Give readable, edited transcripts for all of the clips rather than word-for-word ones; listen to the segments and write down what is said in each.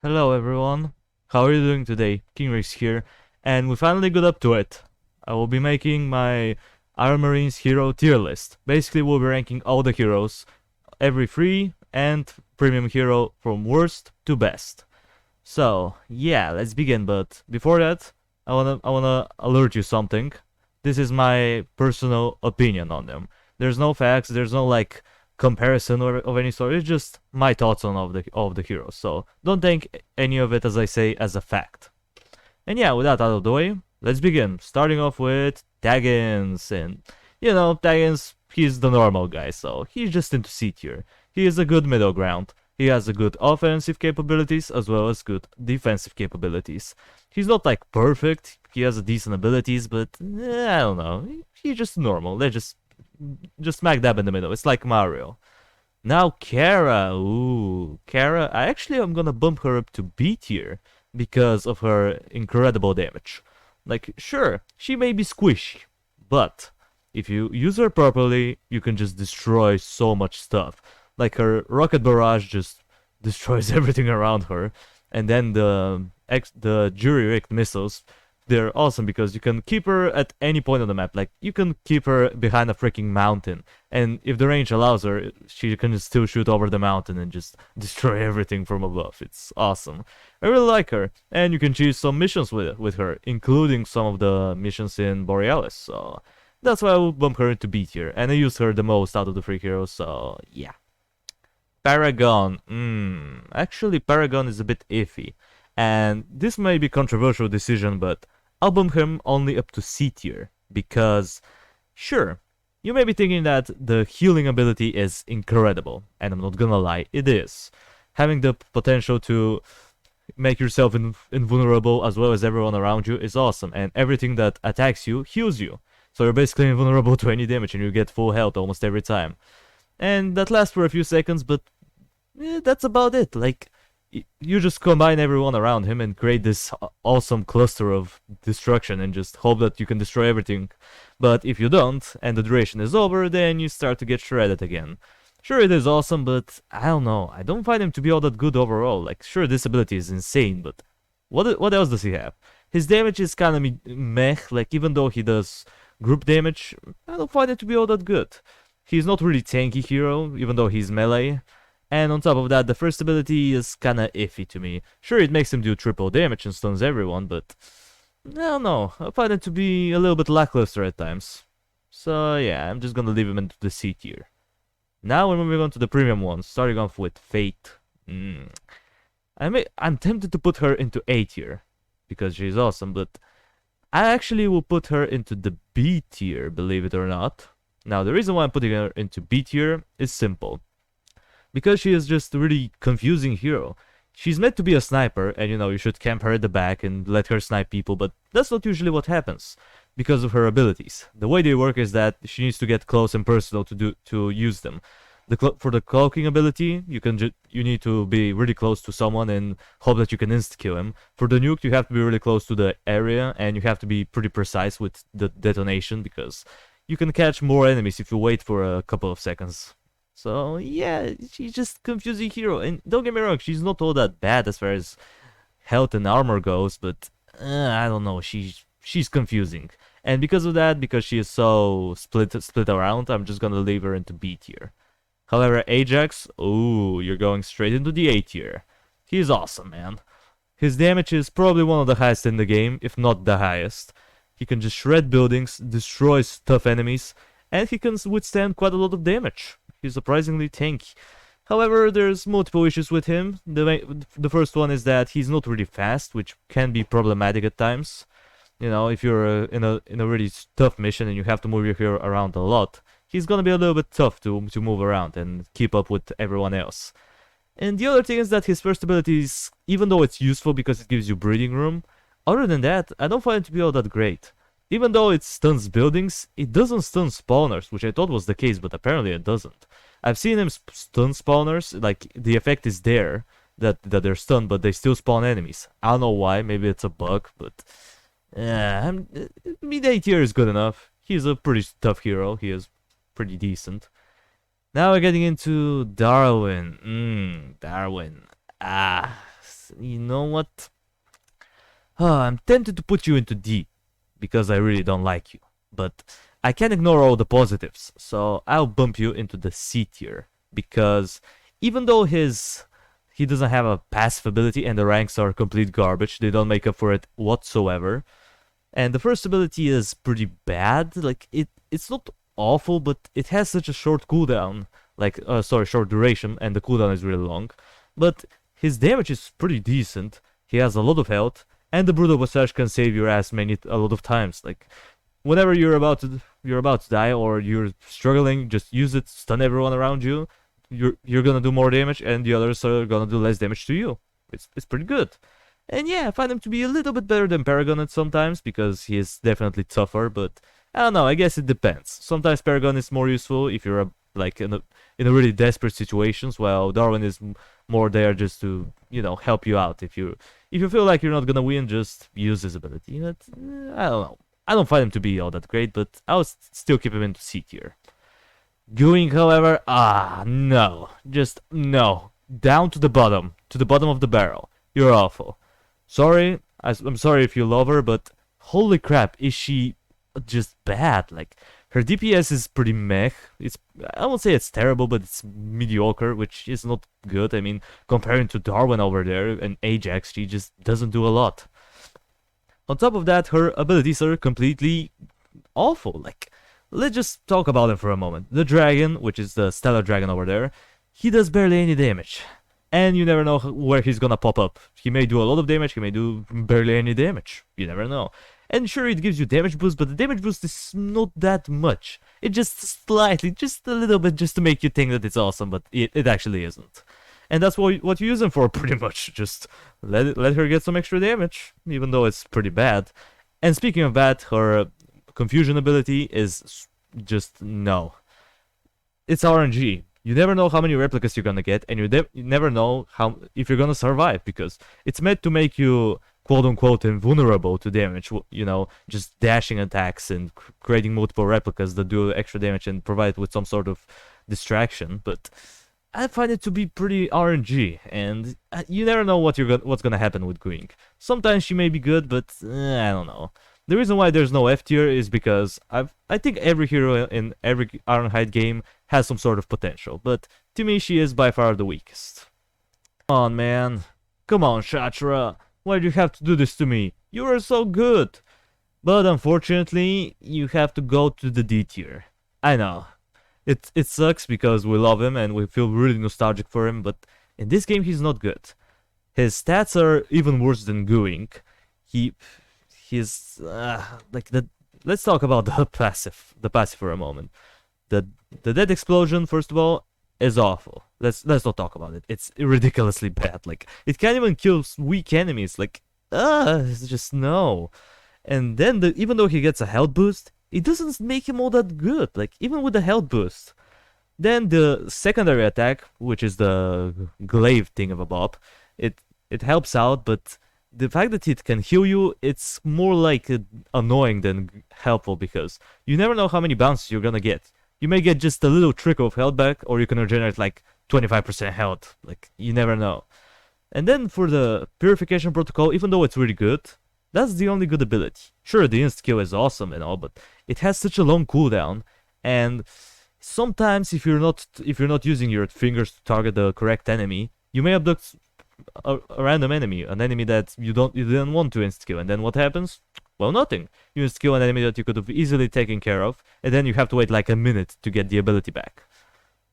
Hello everyone, how are you doing today? Kingrex here, and we finally got up to it. I will be making my Iron Marines hero tier list. Basically we'll be ranking all the heroes, every free and premium hero from worst to best. So yeah, let's begin, but before that, I wanna alert you something. This is my personal opinion on them. There's no facts, there's no like comparison or of any sort. It's just my thoughts on all of the heroes. So don't take any of it as I say as a fact. And yeah, with that out of the way, let's begin. Starting off with Taggins, and Taggins, he's the normal guy, so he's just into C tier. He is a good middle ground. He has a good offensive capabilities as well as good defensive capabilities. He's not like perfect. He has decent abilities, but I don't know. He's just normal. They're just smack dab in the middle. It's like Mario. Now Kara, ooh, Kara. I actually am gonna bump her up to B tier because of her incredible damage. Like, sure, she may be squishy, but if you use her properly, you can just destroy so much stuff. Like her rocket barrage just destroys everything around her, and then the jury-rigged missiles, they're awesome because you can keep her at any point on the map. Like, you can keep her behind a freaking mountain, and if the range allows her, she can still shoot over the mountain and just destroy everything from above. It's awesome. I really like her, and you can choose some missions with her, including some of the missions in Borealis. So that's why I will bump her into B tier, and I use her the most out of the three heroes. So yeah. Paragon. Actually, Paragon is a bit iffy, and this may be a controversial decision, but I'll bump him only up to C tier because, sure, you may be thinking that the healing ability is incredible, and I'm not gonna lie, it is. Having the potential to make yourself invulnerable as well as everyone around you is awesome, and everything that attacks you heals you. So you're basically invulnerable to any damage and you get full health almost every time. And that lasts for a few seconds, but that's about it. Like, you just combine everyone around him and create this awesome cluster of destruction and just hope that you can destroy everything. But if you don't, and the duration is over, then you start to get shredded again. Sure, it is awesome, but I don't know. I don't find him to be all that good overall. Like, sure, this ability is insane, but what else does he have? His damage is kind of meh. Like, even though he does group damage, I don't find it to be all that good. He's not really tanky hero, even though he's melee. And on top of that, the first ability is kinda iffy to me. Sure, it makes him do triple damage and stuns everyone, but I don't know. I find it to be a little bit lackluster at times. So yeah, I'm just gonna leave him into the C tier. Now we're moving on to the premium ones, starting off with Fate. I'm tempted to put her into A tier, because she's awesome, but I actually will put her into the B tier, believe it or not. Now, the reason why I'm putting her into B tier is simple. Because she is just a really confusing hero. She's meant to be a sniper, and you should camp her at the back and let her snipe people, but that's not usually what happens because of her abilities. The way they work is that she needs to get close and personal to use them. For the cloaking ability, you need to be really close to someone and hope that you can insta-kill him. For the nuke, you have to be really close to the area, and you have to be pretty precise with the detonation because you can catch more enemies if you wait for a couple of seconds. So yeah, she's just confusing hero, and don't get me wrong, she's not all that bad as far as health and armor goes, but I don't know, she's confusing, and because of that, because she is so split around, I'm just gonna leave her into B tier. However, Ajax, ooh, you're going straight into the A tier. He's awesome, man. His damage is probably one of the highest in the game, if not the highest. He can just shred buildings, destroys tough enemies, and he can withstand quite a lot of damage. He's surprisingly tanky. However, there's multiple issues with him. The first one is that he's not really fast, which can be problematic at times. If you're in a really tough mission and you have to move your hero around a lot, he's gonna be a little bit tough to move around and keep up with everyone else. And the other thing is that his first ability is, even though it's useful because it gives you breathing room, other than that, I don't find it to be all that great. Even though it stuns buildings, it doesn't stun spawners, which I thought was the case, but apparently it doesn't. I've seen him stun spawners, like the effect is there, that they're stunned, but they still spawn enemies. I don't know why, maybe it's a bug, but mid-A tier is good enough. He's a pretty tough hero, he is pretty decent. Now we're getting into Darwin. Darwin. you know what? I'm tempted to put you into D, because I really don't like you. But I can't ignore all the positives, so I'll bump you into the C tier. Because even though he doesn't have a passive ability and the ranks are complete garbage, they don't make up for it whatsoever. And the first ability is pretty bad. Like it's not awful, but it has such a short cooldown. Like short duration, and the cooldown is really long. But his damage is pretty decent. He has a lot of health, and the brutal massage can save your ass a lot of times. Like whenever you're about to die or you're struggling, just use it, stun everyone around you. You're gonna do more damage, and the others are gonna do less damage to you. It's pretty good. And yeah, I find him to be a little bit better than Paragon at sometimes, because he is definitely tougher, but I don't know, I guess it depends. Sometimes Paragon is more useful if you're like in a really desperate situations, while Darwin is more there just to, help you out. If you feel like you're not gonna win, just use his ability. But I don't know. I don't find him to be all that great, but I'll still keep him into C tier. Grink, however, no. Just no. Down to the bottom of the barrel. You're awful. Sorry, I'm sorry if you love her, but holy crap, is she just bad? Like, her DPS is pretty meh. I won't say it's terrible, but it's mediocre, which is not good. I mean, comparing to Darwin over there and Ajax, she just doesn't do a lot. On top of that, her abilities are completely awful. Like, let's just talk about them for a moment. The dragon, which is the stellar dragon over there, he does barely any damage. And you never know where he's gonna pop up. He may do a lot of damage, he may do barely any damage. You never know. And sure, it gives you damage boost, but the damage boost is not that much. It just slightly, just a little bit, just to make you think that it's awesome, but it actually isn't. And that's what you use him for, pretty much. Just let her get some extra damage, even though it's pretty bad. And speaking of that, her confusion ability is just no. It's RNG. You never know how many replicas you're gonna get, and you never know if you're gonna survive, because it's meant to make you quote-unquote invulnerable to damage, just dashing attacks and creating multiple replicas that do extra damage and provide with some sort of distraction. But I find it to be pretty RNG, and you never know what's gonna happen with Grink. Sometimes she may be good, but I don't know. The reason why there's no F tier is because I think every hero in every Ironhide game has some sort of potential, but to me she is by far the weakest. Come on, man. Come on, Chatra. Why'd you have to do this to me? You were so good. But unfortunately, you have to go to the D tier. I know. It sucks because we love him and we feel really nostalgic for him, but in this game he's not good. His stats are even worse than Grink. He's like the. Let's talk about the passive for a moment. The death explosion, first of all, is awful. Let's not talk about it. It's ridiculously bad. Like, it can't even kill weak enemies. Like, it's just no. And then even though he gets a health boost, it doesn't make him all that good. Like, even with the health boost. Then the secondary attack, which is the glaive thing of a bob, it helps out, but the fact that it can heal you, it's more like annoying than helpful, because you never know how many bounces you're gonna get. You may get just a little trickle of health back, or you can regenerate like 25% health. Like, you never know. And then for the Purification Protocol, even though it's really good, that's the only good ability. Sure, the insta-kill is awesome and all, but it has such a long cooldown, and sometimes if you're not using your fingers to target the correct enemy, you may abduct a random enemy, an enemy that you didn't want to insta-kill, and then what happens? Well, nothing. You insta-kill an enemy that you could have easily taken care of, and then you have to wait like a minute to get the ability back.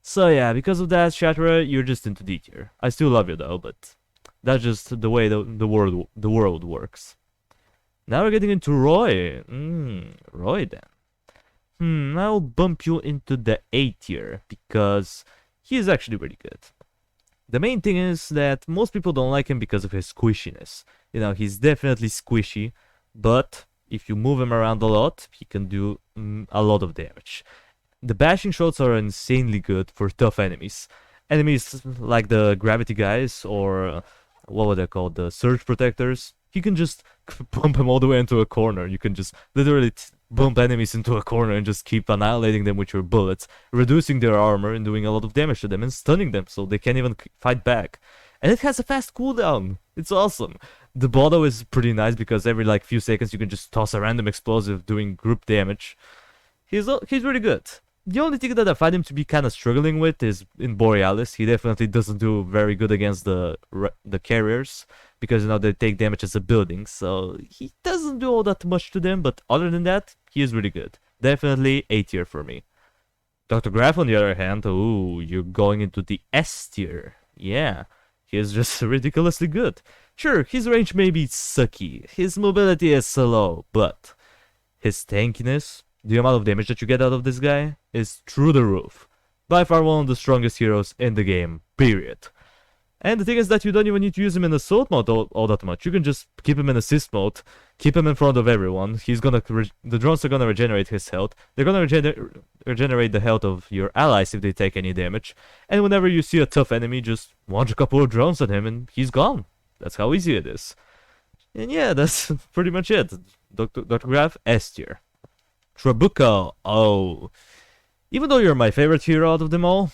So yeah, because of that, Chatra, you're just into D tier. I still love you though, but that's just the way the world works. Now we're getting into Roy. Roy then. I'll bump you into the A tier, because he is actually really good. The main thing is that most people don't like him because of his squishiness. He's definitely squishy, but if you move him around a lot, he can do a lot of damage. The bashing shots are insanely good for tough enemies. Enemies like the gravity guys, or what were they called, the surge protectors. You can just bump them all the way into a corner. You can just literally bump enemies into a corner and just keep annihilating them with your bullets, reducing their armor and doing a lot of damage to them and stunning them so they can't even fight back. And it has a fast cooldown. It's awesome. The Bodo is pretty nice because every like few seconds you can just toss a random explosive doing group damage. He's really good. The only thing that I find him to be kind of struggling with is in Borealis. He definitely doesn't do very good against the carriers because they take damage as a building. So he doesn't do all that much to them. But other than that, he is really good. Definitely A tier for me. Dr. Graff, on the other hand, ooh, you're going into the S tier. Yeah, he is just ridiculously good. Sure, his range may be sucky, his mobility is slow, but his tankiness, the amount of damage that you get out of this guy, is through the roof. By far one of the strongest heroes in the game, period. And the thing is that you don't even need to use him in assault mode all that much. You can just keep him in assist mode, keep him in front of everyone. The drones are gonna regenerate his health. They're gonna regenerate the health of your allies if they take any damage. And whenever you see a tough enemy, just launch a couple of drones at him and he's gone. That's how easy it is. And yeah, that's pretty much it. Dr. Graff, S tier. Trebuco, oh. Even though you're my favorite hero out of them all,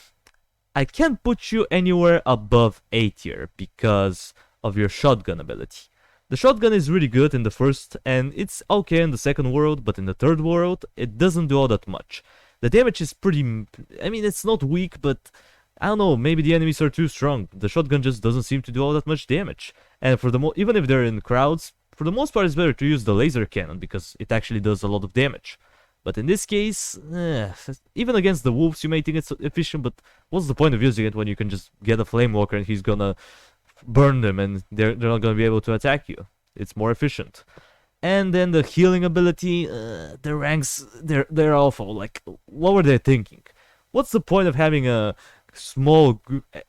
I can't put you anywhere above A tier because of your shotgun ability. The shotgun is really good in the first, and it's okay in the second world, but in the third world, it doesn't do all that much. The damage is pretty... I mean, it's not weak, but... I don't know, maybe the enemies are too strong. The shotgun just doesn't seem to do all that much damage. And even if they're in crowds, for the most part it's better to use the laser cannon, because it actually does a lot of damage. But in this case, even against the wolves you may think it's efficient, but what's the point of using it when you can just get a flame walker and he's gonna burn them and they're not gonna be able to attack you. It's more efficient. And then the healing ability, the ranks, they're awful. Like, what were they thinking? What's the point of having a small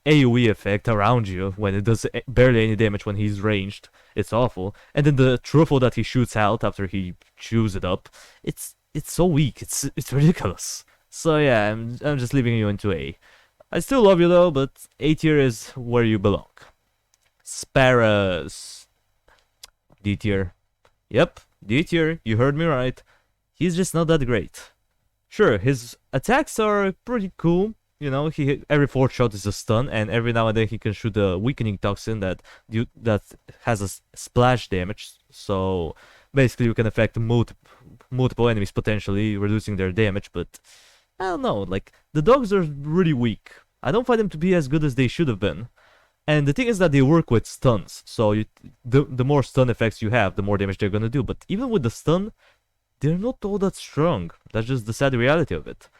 AoE effect around you when it does barely any damage when he's ranged? It's awful. And then the truffle that he shoots out after he chews it up, it's so weak. It's ridiculous. So yeah, I'm just leaving you into A. I still love you though, but A tier is where you belong. Sparrows, D tier. Yep, D tier. You heard me right. He's just not that great. Sure, his attacks are pretty cool. You know, every 4th shot is a stun, and every now and then he can shoot a weakening toxin that has a splash damage. So basically, you can affect multiple enemies potentially, reducing their damage. But I don't know, like the dogs are really weak. I don't find them to be as good as they should have been. And the thing is that they work with stuns, so the more stun effects you have, the more damage they're gonna do. But even with the stun, they're not all that strong. That's just the sad reality of it.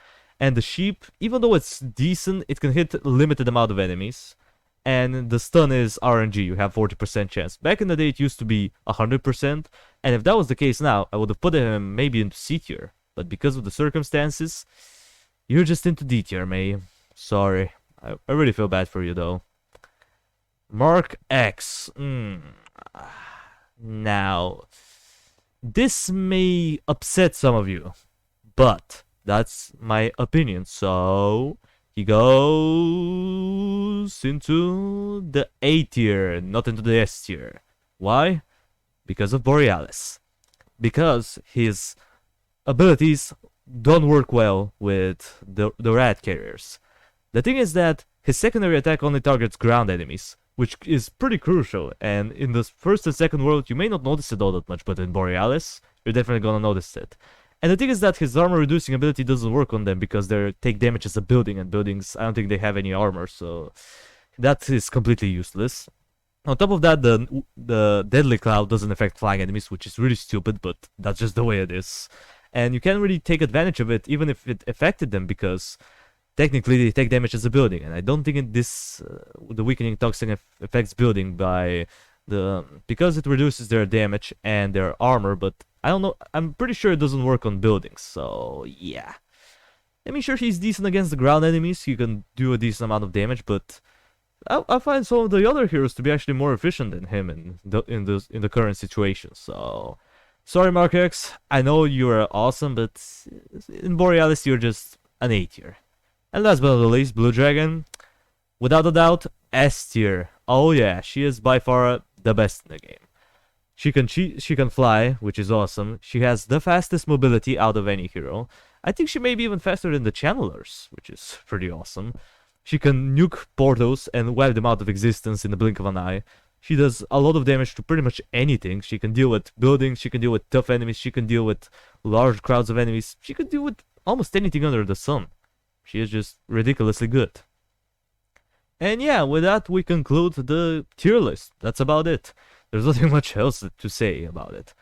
And the sheep, even though it's decent, it can hit a limited amount of enemies. And the stun is RNG, you have 40% chance. Back in the day it used to be 100%, and if that was the case now, I would have put him maybe into C tier. But because of the circumstances, you're just into D tier, May. Sorry. I really feel bad for you though. Mark X. Now, this may upset some of you, but that's my opinion. So he goes into the A tier, not into the S tier. Why? Because of Borealis. Because his abilities don't work well with the rat carriers. The thing is that his secondary attack only targets ground enemies, which is pretty crucial, and in the first and second world you may not notice it all that much, but in Borealis, you're definitely gonna notice it. And the thing is that his armor reducing ability doesn't work on them because they take damage as a building, and buildings, I don't think they have any armor, so that is completely useless. On top of that, the Deadly Cloud doesn't affect flying enemies, which is really stupid, but that's just the way it is. And you can't really take advantage of it, even if it affected them, because technically they take damage as a building, and I don't think the weakening toxin affects building because it reduces their damage and their armor, but I don't know, I'm pretty sure it doesn't work on buildings, so yeah. I mean, sure, he's decent against the ground enemies, he can do a decent amount of damage, but I find some of the other heroes to be actually more efficient than him in the current situation, so sorry Mark X, I know you're awesome, but in Borealis you're just an A tier. And last but not least, Blue Dragon, without a doubt, S tier. Oh yeah, she is by far the best in the game. She can fly, which is awesome. She has the fastest mobility out of any hero. I think she may be even faster than the channelers, which is pretty awesome. She can nuke portals and wipe them out of existence in the blink of an eye. She does a lot of damage to pretty much anything. She can deal with buildings, she can deal with tough enemies, she can deal with large crowds of enemies, she can deal with almost anything under the sun. She is just ridiculously good. And yeah, with that we conclude the tier list. That's about it. There's nothing much else to say about it.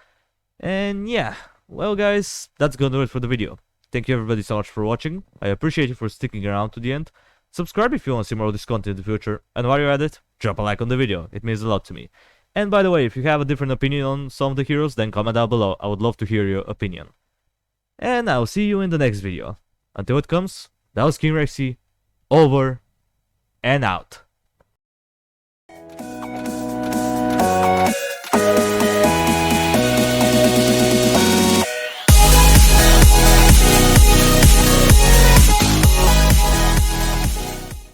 And yeah, well guys, that's gonna do it for the video. Thank you everybody so much for watching. I appreciate you for sticking around to the end. Subscribe if you want to see more of this content in the future. And while you're at it, drop a like on the video. It means a lot to me. And by the way, if you have a different opinion on some of the heroes, then comment down below. I would love to hear your opinion. And I'll see you in the next video. Until it comes, that was King Rexy, over and out.